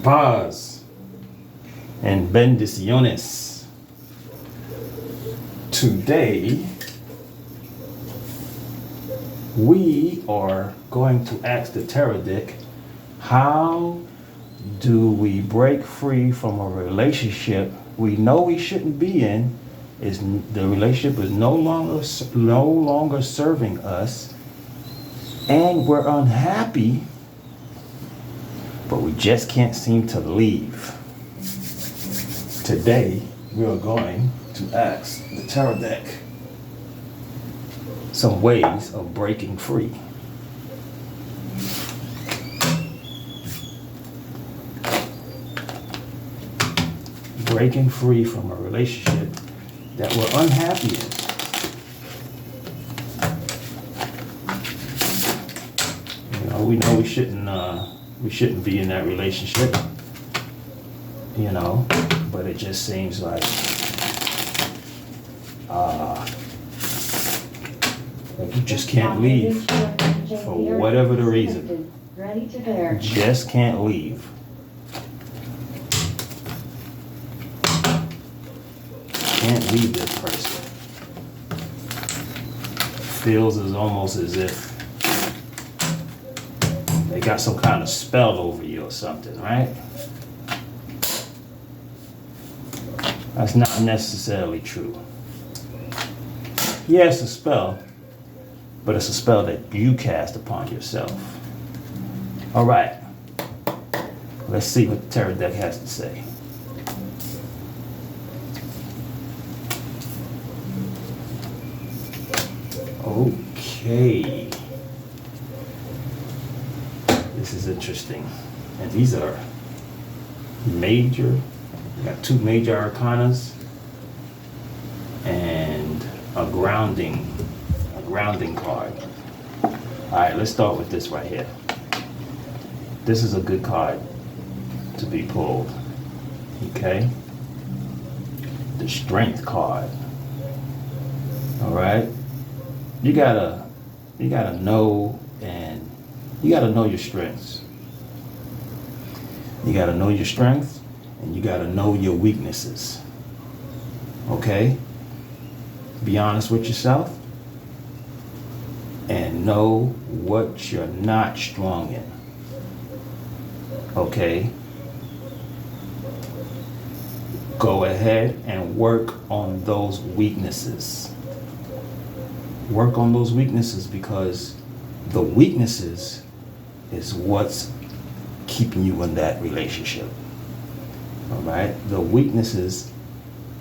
Paz and bendiciones. Today, we are going to ask the tarot deck, how do we break free from a relationship we know we shouldn't be in? Is the relationship is no longer serving us, and we're unhappy, but we just can't seem to leave. Today, we are going to ask the tarot deck some ways of breaking free. Breaking free from a relationship that we're unhappy in. We know we shouldn't be in that relationship, but it just seems like you just can't leave for whatever the reason. Just can't leave. Can't leave this person. Feels almost as if they got some kind of spell over you or something, right? That's not necessarily true. Yeah, it's a spell, but it's a spell that you cast upon yourself. All right, let's see what the tarot deck has to say. Okay. This is interesting. And these are major. We got two major arcanas and a grounding card. All right, let's start with this right here. This is a good card to be pulled. Okay. The Strength card. All right. You gotta know, and you gotta know your strengths. You gotta know your strengths, and you gotta know your weaknesses. Okay? Be honest with yourself, and know what you're not strong in. Okay? Go ahead and work on those weaknesses. Work on those weaknesses, because the weaknesses is what's keeping you in that relationship. All right? The weaknesses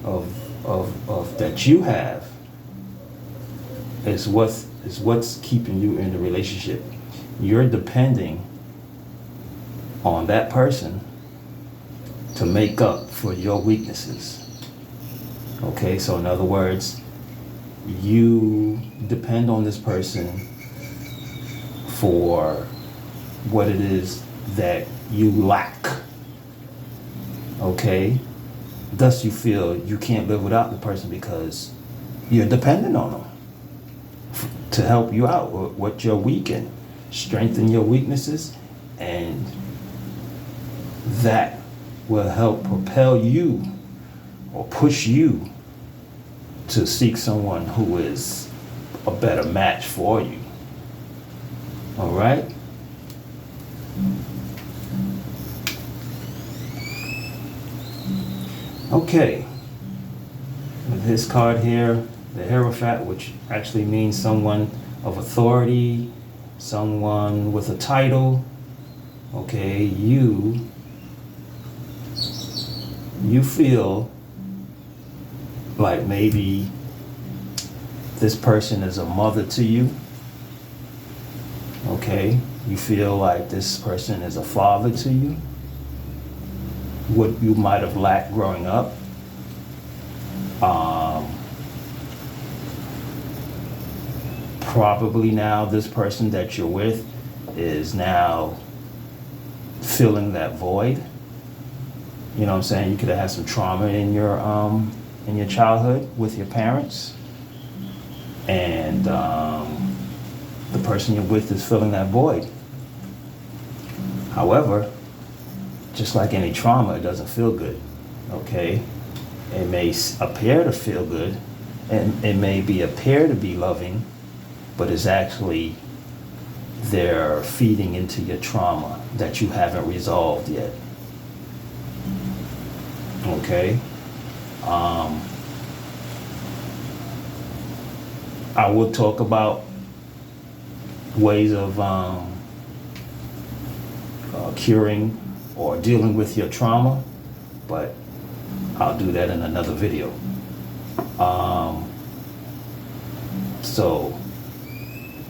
of that you have is what's keeping you in the relationship. You're depending on that person to make up for your weaknesses. Okay? So in other words, you depend on this person for what it is that you lack. Okay? Thus you feel you can't live without the person because you're dependent on them to help you out with what you're weak in. Strengthen your weaknesses, and that will help propel you or push you to seek someone who is a better match for you. All right? Okay. With this card here, the Hierophant, which actually means someone of authority, someone with a title. Okay, you feel like maybe this person is a mother to you. Okay, you feel like this person is a father to you. What you might have lacked growing up. Probably now this person that you're with is now filling that void. You know what I'm saying? You could have had some trauma in your childhood with your parents, and the person you're with is filling that void. However, just like any trauma, it doesn't feel good. Okay? It may appear to feel good, and it may appear to be loving, but it's actually they're feeding into your trauma that you haven't resolved yet. Okay? I will talk about ways of curing or dealing with your trauma, but I'll do that in another video. So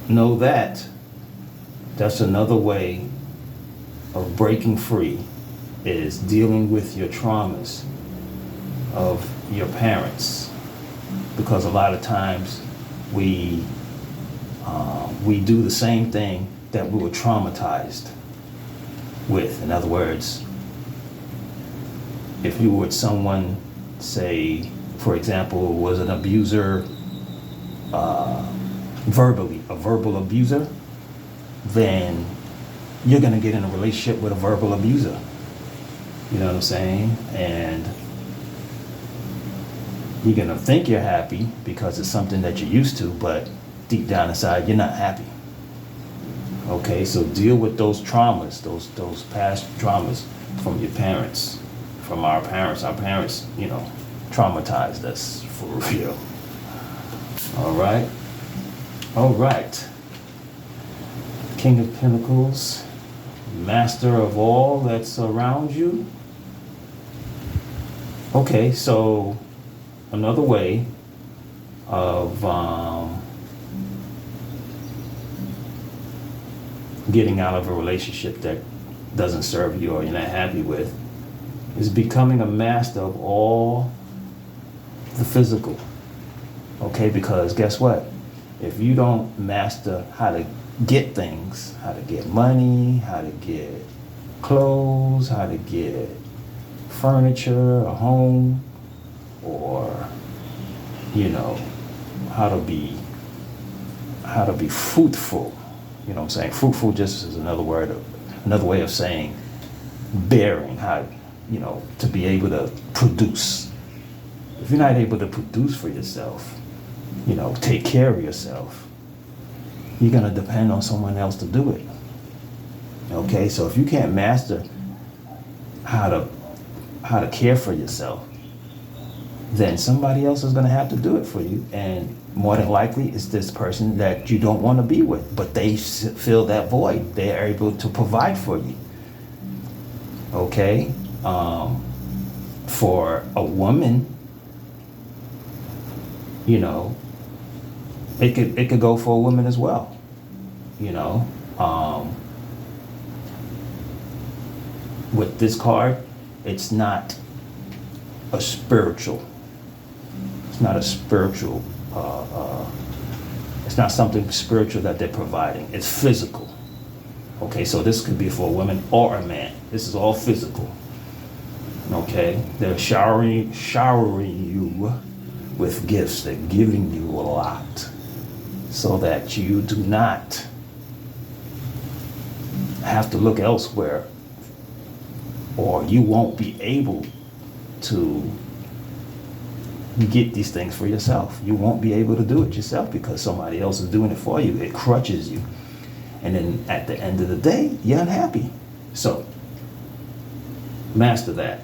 know that that's another way of breaking free, is dealing with your traumas of your parents, because a lot of times we do the same thing that we were traumatized with. In other words, if you were with someone, say, for example, was an abuser, verbally, a verbal abuser, then you're gonna get in a relationship with a verbal abuser. You know what I'm saying? And you're gonna think you're happy because it's something that you're used to, but deep down inside, you're not happy. Okay, so deal with those traumas, those past traumas from your parents, from our parents. Our parents, traumatized us for real. All right. King of Pentacles, master of all that's around you. Okay, so another way of getting out of a relationship that doesn't serve you or you're not happy with is becoming a master of all the physical. Okay, because guess what? If you don't master how to get things, how to get money, how to get clothes, how to get furniture, a home, or how to be fruitful. You know what I'm saying? Fruitful just is another way of saying bearing, how, to be able to produce. If you're not able to produce for yourself, take care of yourself, you're gonna depend on someone else to do it. Okay, so if you can't master how to care for yourself, then somebody else is gonna have to do it for you, and more than likely it's this person that you don't want to be with, but they fill that void. They are able to provide for you. Okay, for a woman, it could go for a woman as well. With this card, it's not a spiritual. It's not a spiritual. It's not something spiritual that they're providing. It's physical. Okay, so this could be for a woman or a man. This is all physical. Okay, they're showering you with gifts. They're giving you a lot, so that you do not have to look elsewhere, or you won't be able to get these things for yourself. You won't be able to do it yourself because somebody else is doing it for you. It crutches you. And then at the end of the day, you're unhappy. So, master that.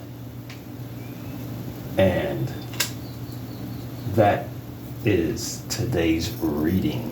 And that is today's reading.